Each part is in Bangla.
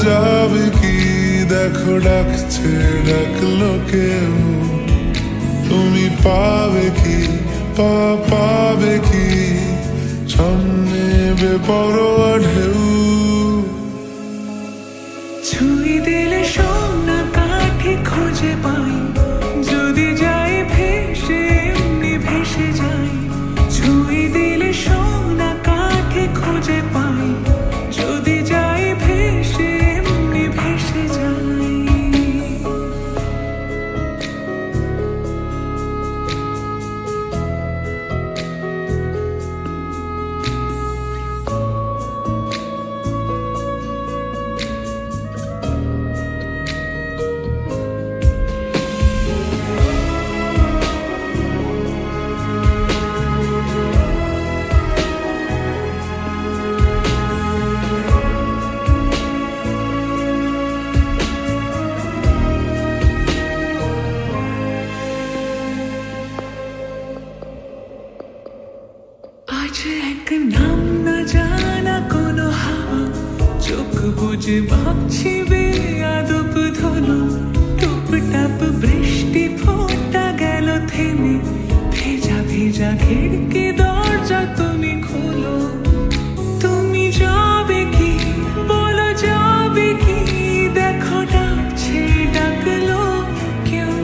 যাবে কি, দেখো ডাকছে ডাকলো কেউ। তুমি পাবে কি, পাবে কি, সামনে বেপরোয়া ঢেউ। ছুঁই দিলে সোনা কাঠে খুঁজে পাই, যদি যাই ভেসে এমনি ভেসে যাই। ছুঁই দিলে সোনা কাঠে খুঁজে পাই, যদি যাই ভেসে এমনি ভেসে যাই। আজ এক নাম না জানা কোনো হাওয়া, চোখ বুঝে ভাবছি বেয়াদব ধলো। টুপটাপ বৃষ্টি ফোঁটা গেল থেমে, ভেজা ভেজা খিড়কি দরজা তুমি খোলো। তুমি যাবে কি, বলো যাবে কি, দেখো ডাকছে ডাকলো কেউ।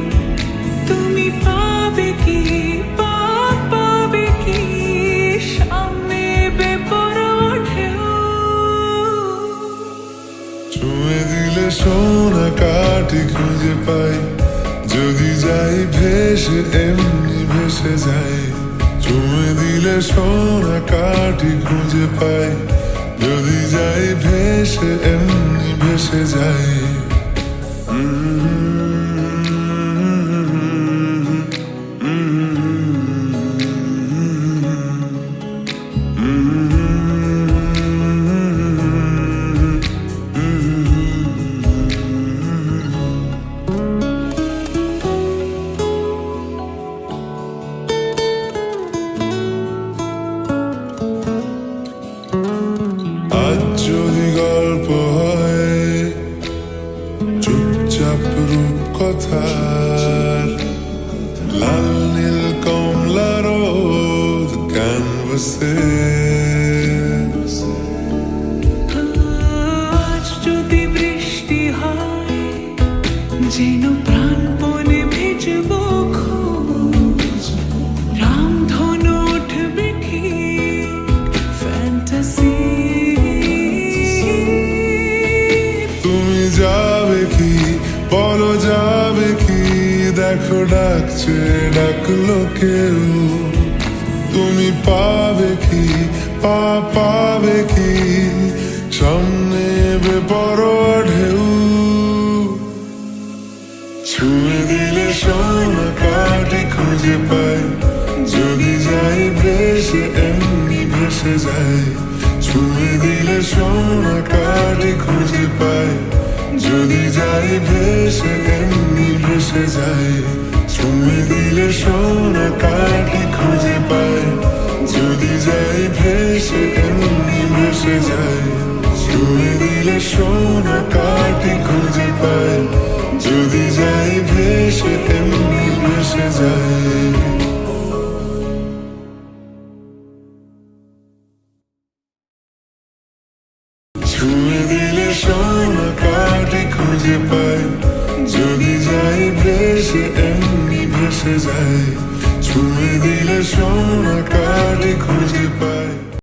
তুমি পাবে কি, পাবে কি, সামনে বেপরোয়া ঢেউ। ছুঁয়ে দিলে সোনা কাঠি খুঁজে পাই, যদি যাই ভেসে এমনি ভেসে যাই। ছুঁয়ে দিলে সোনা কাঠি খুঁজে পাই, যদি যাই ভেসে এমনি ভেসে যাই। আজ যদি গল্প হয় চুপচাপ রূপ কথার, লাল নীল কমলা রোদ ক্যানভাসে। আজ যদি বৃষ্টি হয়, যেন প্রাণপণে ভিজবো খোঁজ। রামধনু উঠবে ঠিক ফ্যান্টাসি। তুমি যাবে কি, বলো যাবে কি, দেখো ডাকছে ডাকলো কেউ। তুমি পাবে কি, পাবে কি, সামনে বেপরোয়া ঢেউ। ছুঁয়ে দিলে সোনা কাঠি খুঁজে পাই, যদি যাই ভেসে এমনি ভেসে যাই। ছুঁয়ে দিলে সোনা কাঠি খুঁজে পাই, যদি যাই ভেসে এমনি ভেসে যাই। ছুঁয়ে দিলে সোনা কাঠি খুঁজে পাই, যদি যাই ভেসে এমনি ভেসে যাই। ছুঁয়ে দিলে সোনা কাঠি খুঁজে পাই, যদি যাই ভেসে এমনি ভেসে যাই। ছুঁয়ে দিলে সোনা কাঠি খুঁজে পাই, যদি যাই ভেসে এমনি ভেসে যাই। ছুঁয়ে দিলে সোনা